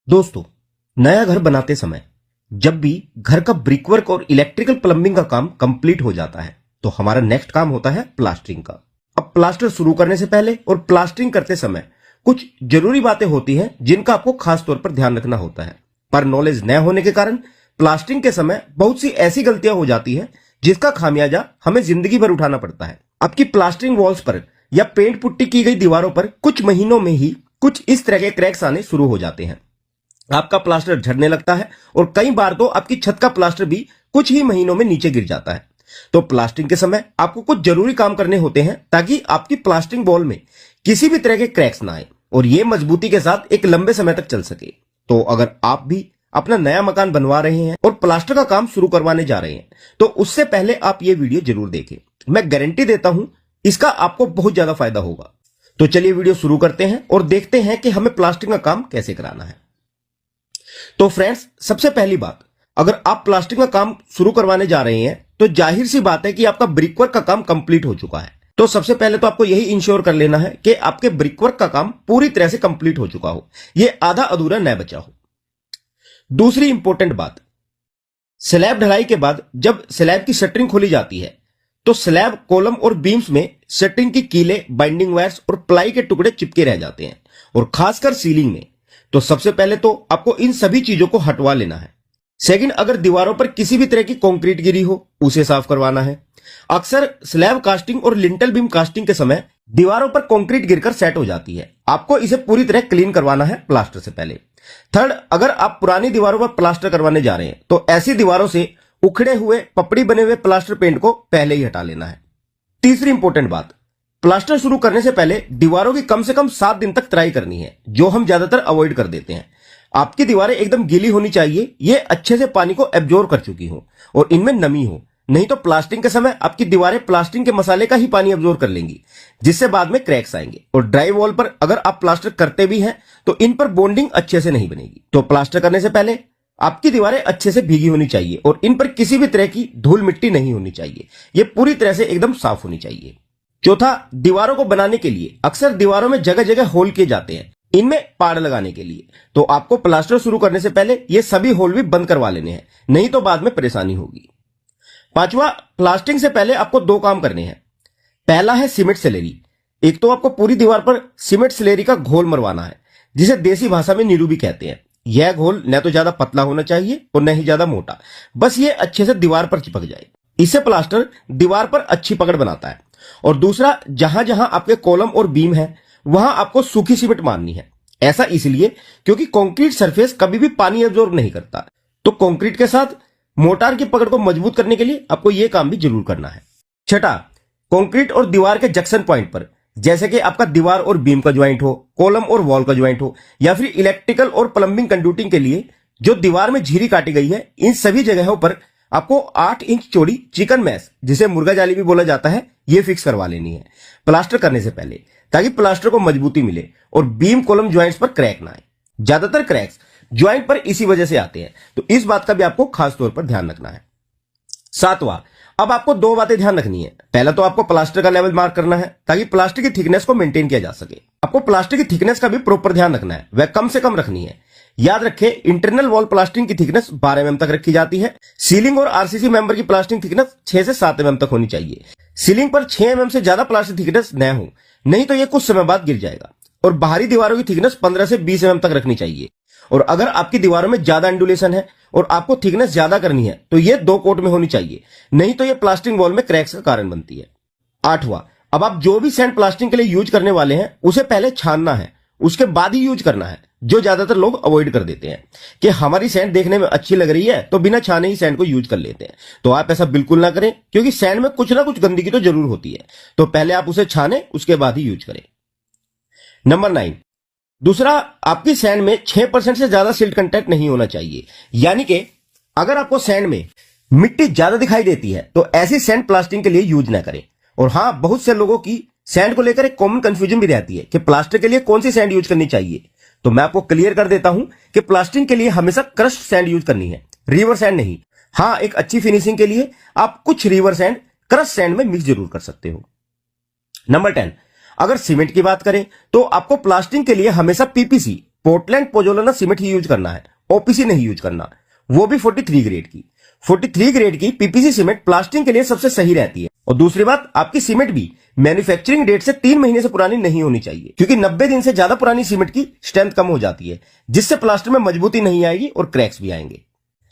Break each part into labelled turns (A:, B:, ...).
A: दोस्तों, नया घर बनाते समय जब भी घर का ब्रिकवर्क और इलेक्ट्रिकल प्लम्बिंग का काम कंप्लीट हो जाता है तो हमारा नेक्स्ट काम होता है प्लास्टरिंग का। अब प्लास्टर शुरू करने से पहले और प्लास्टरिंग करते समय कुछ जरूरी बातें होती हैं जिनका आपको खास तौर पर ध्यान रखना होता है, पर नॉलेज न होने के कारण प्लास्टरिंग के समय बहुत सी ऐसी गलतियां हो जाती है जिसका खामियाजा हमें जिंदगी भर उठाना पड़ता है। आपकी प्लास्टरिंग वॉल्स पर या पेंट पुट्टी की गई दीवारों पर कुछ महीनों में ही कुछ इस तरह के क्रैक्स आने शुरू हो जाते हैं। आपका प्लास्टर झड़ने लगता है और कई बार तो आपकी छत का प्लास्टर भी कुछ ही महीनों में नीचे गिर जाता है। तो प्लास्टरिंग के समय आपको कुछ जरूरी काम करने होते हैं ताकि आपकी प्लास्टरिंग वॉल में किसी भी तरह के क्रैक्स ना आए और ये मजबूती के साथ एक लंबे समय तक चल सके। तो अगर आप भी अपना नया मकान बनवा रहे हैं और प्लास्टर का काम शुरू करवाने जा रहे हैं तो उससे पहले आप ये वीडियो जरूर देखें। मैं गारंटी देता हूं इसका आपको बहुत ज्यादा फायदा होगा। तो चलिए वीडियो शुरू करते हैं और देखते हैं कि हमें प्लास्टरिंग का काम कैसे कराना है। तो फ्रेंड्स, सबसे पहली बात, अगर आप प्लास्टरिंग का काम शुरू करवाने जा रहे हैं तो जाहिर सी बात है कि आपका ब्रिकवर्क का काम कंप्लीट हो चुका है। तो सबसे पहले तो आपको यही इंश्योर कर लेना है कि आपके ब्रिकवर्क का काम पूरी तरह से कंप्लीट हो चुका हो, यह आधा अधूरा न बचा हो। दूसरी इंपॉर्टेंट बात, स्लैब ढलाई के बाद जब स्लैब की शटरिंग खोली जाती है तो स्लैब कॉलम और बीम्स में शटरिंग की कीले, बाइंडिंग वायर्स और प्लाई के टुकड़े चिपके रह जाते हैं और खासकर सीलिंग में। तो सबसे पहले तो आपको इन सभी चीजों को हटवा लेना है। सेकंड, अगर दीवारों पर किसी भी तरह की कंक्रीट गिरी हो उसे साफ करवाना है। अक्सर स्लैब कास्टिंग और लिंटल बीम कास्टिंग के समय दीवारों पर कंक्रीट गिरकर सेट हो जाती है, आपको इसे पूरी तरह क्लीन करवाना है प्लास्टर से पहले। थर्ड, अगर आप पुरानी दीवारों पर प्लास्टर करवाने जा रहे हैं तो ऐसी दीवारों से उखड़े हुए पपड़ी बने हुए प्लास्टर पेंट को पहले ही हटा लेना है। तीसरी इंपॉर्टेंट बात, प्लास्टर शुरू करने से पहले दीवारों की कम से कम 7 दिन तक ट्राई करनी है, जो हम ज्यादातर अवॉइड कर देते हैं। आपकी दीवारें एकदम गीली होनी चाहिए, ये अच्छे से पानी को एब्जॉर्ब कर चुकी हो और इनमें नमी हो, नहीं तो प्लास्टरिंग के समय आपकी दीवारें प्लास्टरिंग के मसाले का ही पानी एब्जॉर्ब कर लेंगी जिससे बाद में क्रैक्स आएंगे। और ड्राई वॉल पर अगर आप प्लास्टर करते भी हैं तो इन पर बॉन्डिंग अच्छे से नहीं बनेगी। तो प्लास्टर करने से पहले आपकी दीवारें अच्छे से भीगी होनी चाहिए और इन पर किसी भी तरह की धूल मिट्टी नहीं होनी चाहिए, ये पूरी तरह से एकदम साफ होनी चाहिए। चौथा, दीवारों को बनाने के लिए अक्सर दीवारों में जगह जगह होल किए जाते हैं, इनमें पाड़ लगाने के लिए। तो आपको प्लास्टर शुरू करने से पहले ये सभी होल भी बंद करवा लेने हैं, नहीं तो बाद में परेशानी होगी। पांचवा, प्लास्टरिंग से पहले आपको 2 काम करने हैं। पहला है सीमेंट स्लैरी। एक तो आपको पूरी दीवार पर सीमेंट स्लैरी का घोल मरवाना है, जिसे देसी भाषा में नीरू भी कहते हैं। यह घोल न तो ज्यादा पतला होना चाहिए और न ही ज्यादा मोटा, बस ये अच्छे से दीवार पर चिपक जाए। इससे प्लास्टर दीवार पर अच्छी पकड़ बनाता है। और दूसरा, जहां जहां आपके कॉलम और बीम है वहां आपको सूखी सीमेंट मारनी है। ऐसा इसलिए क्योंकि कंक्रीट सरफेस कभी भी पानी एब्जॉर्ब नहीं करता, तो कंक्रीट के साथ मोटार की पकड़ को मजबूत करने के लिए आपको यह काम भी जरूर करना है। छठा, कंक्रीट और दीवार के जंक्शन पॉइंट पर, जैसे कि आपका दीवार और बीम का ज्वाइंट हो, कॉलम और वॉल का ज्वाइंट हो, या फिर इलेक्ट्रिकल और प्लम्बिंग कंड्यूटिंग के लिए जो दीवार में झिरी काटी गई है, इन सभी जगहों पर आपको 8 इंच चौड़ी चिकन मैश, जिसे मुर्गा जाली भी बोला जाता है, ये फिक्स करवा लेनी है प्लास्टर करने से पहले, ताकि प्लास्टर को मजबूती मिले और बीम कॉलम ज्वाइंट्स पर क्रैक ना आए। ज्यादातर क्रैक्स ज्वाइंट पर इसी वजह से आते हैं, तो इस बात का भी आपको खास तौर पर ध्यान रखना है। सातवां, अब आपको 2 बातें ध्यान रखनी है। पहला तो आपको प्लास्टर का लेवल मार्क करना है ताकि प्लास्टर की थिकनेस को मेंटेन किया जा सके। आपको प्लास्टर की थिकनेस का भी प्रॉपर ध्यान रखना है, वह कम से कम रखनी है। याद रखें, इंटरनल वॉल प्लास्टरिंग की थिकनेस 12 mm तक रखी जाती है। सीलिंग और आरसीसी मेंबर की प्लास्टरिंग थिकनेस 6 से 7 mm तक होनी चाहिए। सीलिंग पर 6 mm से ज्यादा प्लास्टिक थिकनेस न हो, नहीं तो यह कुछ समय बाद गिर जाएगा। और बाहरी दीवारों की थिकनेस 15 से 20 mm तक रखनी चाहिए। और अगर आपकी दीवारों में ज्यादा एंडुलेशन है और आपको थिकनेस ज्यादा करनी है तो यह 2 कोट में होनी चाहिए, नहीं तो यह प्लास्टरिंग वॉल में क्रैक्स का कारण बनती है। आठवां, अब आप जो भी सैंड प्लास्टरिंग के लिए यूज करने वाले हैं उसे पहले छानना है, उसके बाद ही यूज करना है, जो ज्यादातर लोग अवॉइड कर देते हैं कि हमारी सैंड देखने में अच्छी लग रही है तो बिना छाने ही सैंड को यूज कर लेते हैं। तो आप ऐसा बिल्कुल ना करें, क्योंकि सैंड में कुछ ना कुछ गंदगी तो जरूर होती है, तो पहले आप उसे छाने, उसके बाद ही यूज करें। नंबर 9, दूसरा, आपकी सैंड में 6% से ज्यादा सिल्ट कंटेंट नहीं होना चाहिए। यानी कि अगर आपको सैंड में मिट्टी ज्यादा दिखाई देती है तो ऐसी सैंड प्लास्टरिंग के लिए यूज ना करें। और हां, बहुत से लोगों की सैंड को लेकर एक कॉमन कंफ्यूजन भी रहती है कि प्लास्टर के लिए कौन सी सैंड यूज करनी चाहिए। तो मैं आपको क्लियर कर देता हूं कि प्लास्टरिंग के लिए हमेशा क्रश्ड सैंड यूज करनी है, रिवर सैंड नहीं। हां, एक अच्छी फिनिशिंग के लिए आप कुछ रिवर सैंड क्रश सैंड में मिक्स जरूर कर सकते हो। नंबर 10, अगर सीमेंट की बात करें तो आपको प्लास्टरिंग के लिए हमेशा पीपीसी पोर्टलैंड पोजोलाना सीमेंट ही यूज करना है, ओपीसी नहीं यूज करना, वो भी 43 ग्रेड की। 43 ग्रेड की पीपीसी सीमेंट प्लास्टरिंग के लिए सबसे सही रहती है। और दूसरी बात, आपकी सीमेंट भी मैन्युफैक्चरिंग डेट से 3 महीने से पुरानी नहीं होनी चाहिए, क्योंकि 90 दिन से ज्यादा पुरानी सीमेंट की स्ट्रेंथ कम हो जाती है, जिससे प्लास्टर में मजबूती नहीं आएगी और क्रैक्स भी आएंगे।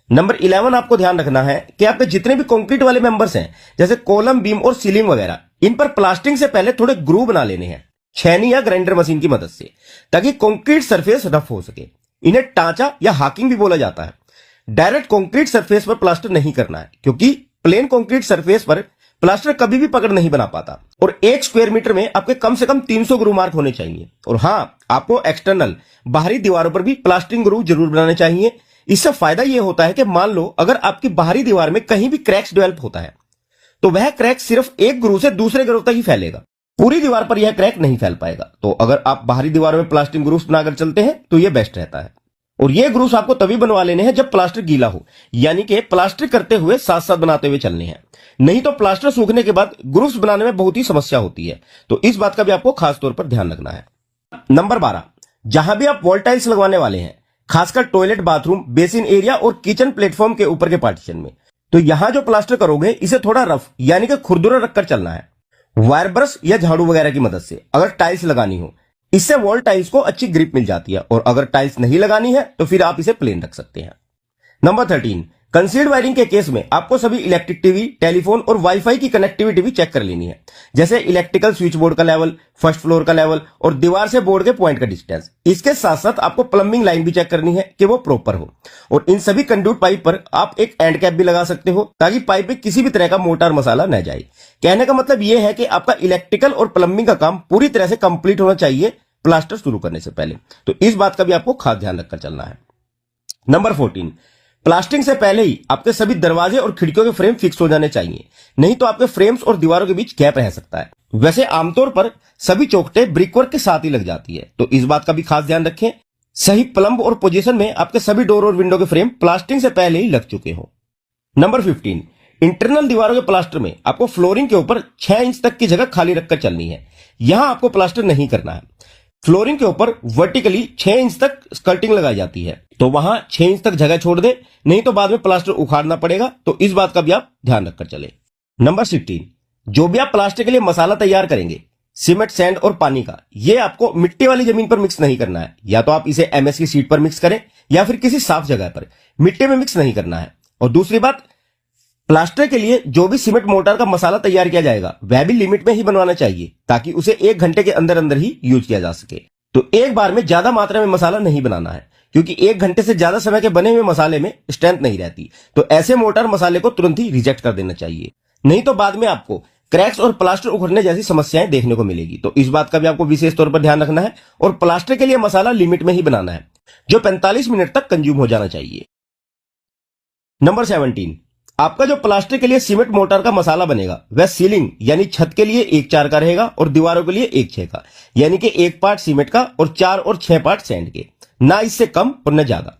A: नंबर 11 आपको ध्यान रखना है कि आपके जितने भी कंक्रीट वाले मेंबर्स हैं, जैसे कॉलम, बीम और सीलिंग वगैरह, इन पर प्लास्टरिंग से पहले थोड़े ग्रूव बना लेने हैं छेनी या ग्राइंडर मशीन की मदद से, ताकि कंक्रीट सरफेस रफ हो सके। इन्हें टांचा या हाकिंग भी बोला जाता है। डायरेक्ट कंक्रीट सरफेस पर प्लास्टर नहीं करना है, क्योंकि प्लेन कंक्रीट सरफेस पर प्लास्टर कभी भी पकड़ नहीं बना पाता। और 1 स्क्वायर मीटर में आपके कम से कम 300 ग्रूव मार्क होने चाहिए। और हाँ, आपको एक्सटर्नल बाहरी दीवारों पर भी प्लास्टरिंग ग्रूव जरूर बनाने चाहिए। इससे फायदा यह होता है कि मान लो अगर आपकी बाहरी दीवार में कहीं भी क्रैक्स डेवलप होता है, तो वह क्रैक सिर्फ एक ग्रूव से दूसरे ग्रूव तक ही फैलेगा, पूरी दीवार पर यह क्रैक नहीं फैल पाएगा। तो अगर आप बाहरी दीवार में प्लास्टरिंग ग्रूव्स बनाकर चलते हैं तो यह बेस्ट रहता है। और ये ग्रूव्स आपको तभी बनवा लेने हैं जब प्लास्टर गीला हो, यानी कि प्लास्टर करते हुए साथ साथ बनाते हुए चलने हैं। नहीं तो प्लास्टर सूखने के बाद ग्रूव्स बनाने में बहुत ही समस्या होती है। तो इस बात का भी आपको खास तौर पर ध्यान रखना है। नंबर 12, जहां भी आप वॉल टाइल्स लगवाने वाले हैं, खासकर टॉयलेट, बाथरूम, बेसिन एरिया और किचन प्लेटफॉर्म के ऊपर के पार्टीशन में, तो यहां जो प्लास्टर करोगे इसे थोड़ा रफ यानी कि खुरदुरा रखकर चलना है, वायर ब्रश या झाड़ू वगैरह की मदद से, अगर टाइल्स लगानी हो। इससे वॉल टाइल्स को अच्छी ग्रिप मिल जाती है। और अगर टाइल्स नहीं लगानी है तो फिर आप इसे प्लेन रख सकते हैं। नंबर 13, कंसील्ड वायरिंग के केस में आपको सभी इलेक्ट्रिक टीवी, टेलीफोन और वाईफाई की कनेक्टिविटी भी चेक कर लेनी है, जैसे इलेक्ट्रिकल स्विच बोर्ड का लेवल, फर्स्ट फ्लोर का लेवल और दीवार से बोर्ड के पॉइंट का डिस्टेंस। इसके साथ साथ आपको प्लम्बिंग लाइन भी चेक करनी है कि वो प्रॉपर हो। और इन सभी कंड्यूट पाइप पर आप एक एंड कैप भी लगा सकते हो, ताकि पाइप में किसी भी तरह का मोटार मसाला न जाए। कहने का मतलब यह है कि आपका इलेक्ट्रिकल और प्लम्बिंग का काम पूरी तरह से कंप्लीट होना चाहिए प्लास्टर शुरू करने से पहले। तो इस बात का भी आपको खास ध्यान रखकर चलना है। नंबर 14, प्लास्टरिंग से पहले ही आपके सभी दरवाजे और खिड़कियों के फ्रेम फिक्स हो जाने चाहिए, नहीं तो आपके फ्रेम्स और दीवारों के बीच गैप रह सकता है। वैसे आमतौर पर सभी चौखटें ब्रिकवर्क के साथ ही लग जाती है, तो इस बात का भी खास ध्यान रखें। सही प्लम्ब और पोजीशन में आपके सभी डोर और विंडो के फ्रेम प्लास्टरिंग से पहले ही लग चुके हो। नंबर 15, इंटरनल दीवारों के प्लास्टर में आपको फ्लोरिंग के ऊपर 6 इंच तक की जगह खाली रखकर चलनी है। यहां आपको प्लास्टर नहीं करना है। फ्लोरिंग के ऊपर वर्टिकली 6 इंच तक स्कर्टिंग लगाई जाती है, तो वहां 6 इंच तक जगह छोड़ दे, नहीं तो बाद में प्लास्टर उखाड़ना पड़ेगा। तो इस बात का भी आप ध्यान रखकर चले। नंबर 16, जो भी आप प्लास्टर के लिए मसाला तैयार करेंगे, सीमेंट, सैंड और पानी का, ये आपको मिट्टी वाली जमीन पर मिक्स नहीं करना है। या तो आप इसे एमएस की शीट पर मिक्स करें या फिर किसी साफ जगह पर, मिट्टी में मिक्स नहीं करना है। और दूसरी बात, प्लास्टर के लिए जो भी सीमेंट मोर्टार का मसाला तैयार किया जाएगा वह भी लिमिट में ही बनवाना चाहिए, ताकि उसे 1 घंटे के अंदर अंदर ही यूज किया जा सके। तो एक बार में ज्यादा मात्रा में मसाला नहीं बनाना है, क्योंकि 1 घंटे से ज्यादा समय के बने हुए मसाले में स्ट्रेंथ नहीं रहती। तो ऐसे मोर्टार मसाले को तुरंत ही रिजेक्ट कर देना चाहिए, नहीं तो बाद में आपको क्रैक्स और प्लास्टर उखड़ने जैसी समस्याएं देखने को मिलेगी। तो इस बात का भी आपको विशेष तौर पर ध्यान रखना है। और प्लास्टर के लिए मसाला लिमिट में ही बनाना है, जो 45 मिनट तक कंज्यूम हो जाना चाहिए। नंबर 17, आपका जो प्लास्टर के लिए सीमेंट मोर्टार का मसाला बनेगा वह सीलिंग यानी छत के लिए 1-4 का रहेगा और दीवारों के लिए 1-6 का, यानी कि 1 पार्ट सीमेंट का और 4 और 6 पार्ट सैंड के, ना इससे कम और न ज्यादा।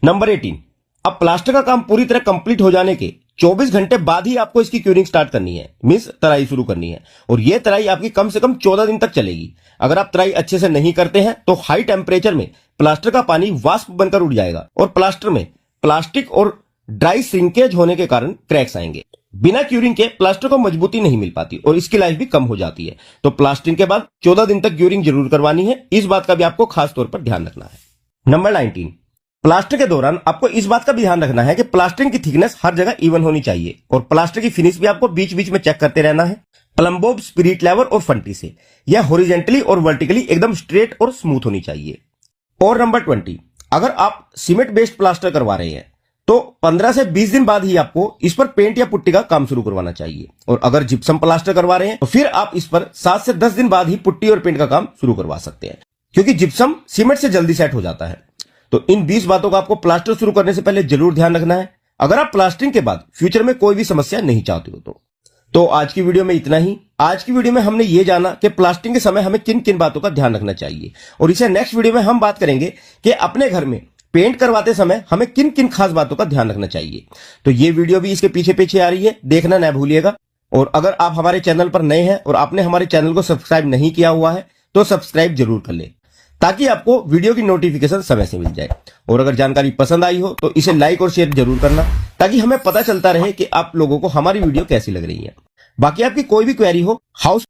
A: नंबर 18, अब प्लास्टर का काम पूरी तरह कंप्लीट हो जाने के 24 घंटे बाद ही आपको इसकी क्यूरिंग स्टार्ट करनी है, मींस तराई शुरू करनी है। और यह तराई आपकी कम से कम 14 दिन तक चलेगी। अगर आप तराई अच्छे से नहीं करते हैं तो हाई टेम्परेचर में प्लास्टर का पानी वाष्प बनकर उड़ जाएगा और प्लास्टर में प्लास्टिक और ड्राई श्रिंकेज होने के कारण क्रैक्स आएंगे। बिना क्यूरिंग के प्लास्टर को मजबूती नहीं मिल पाती और इसकी लाइफ भी कम हो जाती है। तो प्लास्टरिंग के बाद 14 दिन तक क्यूरिंग जरूर करवानी है। इस बात का भी आपको खास तौर पर ध्यान रखना है। नंबर 19, प्लास्टर के दौरान आपको इस बात का भी ध्यान रखना है कि प्लास्टरिंग की थिकनेस हर जगह इवन होनी चाहिए और प्लास्टर की फिनिश भी आपको बीच बीच में चेक करते रहना है, प्लम्बोब, स्पिरिट लेवल और फंटी से। यह हॉरिजॉन्टली और वर्टिकली एकदम स्ट्रेट और स्मूथ होनी चाहिए। और नंबर 20, अगर आप सीमेंट बेस्ड प्लास्टर करवा रहे हैं तो 15 से 20 दिन बाद ही आपको इस पर पेंट या पुट्टी का काम शुरू करवाना चाहिए। और अगर जिप्सम प्लास्टर करवा रहे हैं तो फिर आप इस पर 7 से 10 दिन बाद ही पुट्टी और पेंट का काम शुरू करवा सकते हैं, क्योंकि जिप्सम सीमेंट से जल्दी सेट हो जाता है। तो इन 20 बातों का आपको प्लास्टर शुरू करने से पहले जरूर ध्यान रखना है, अगर आप प्लास्टरिंग के बाद फ्यूचर में कोई भी समस्या नहीं चाहते हो तो आज की वीडियो में इतना ही। आज की वीडियो में हमने ये जाना कि प्लास्टरिंग के समय हमें किन किन बातों का ध्यान रखना चाहिए, और इसे नेक्स्ट वीडियो में हम बात करेंगे कि अपने घर में पेंट करवाते समय हमें किन किन खास बातों का ध्यान रखना चाहिए। तो ये वीडियो भी इसके पीछे पीछे आ रही है, देखना ना भूलिएगा। और अगर आप हमारे चैनल पर नए हैं और आपने हमारे चैनल को सब्सक्राइब नहीं किया हुआ है तो सब्सक्राइब जरूर कर ले, ताकि आपको वीडियो की नोटिफिकेशन समय से मिल जाए। और अगर जानकारी पसंद आई हो तो इसे लाइक और शेयर जरूर करना, ताकि हमें पता चलता रहे कि आप लोगों को हमारी वीडियो कैसी लग रही है। बाकी आपकी कोई भी क्वेरी हो हाउस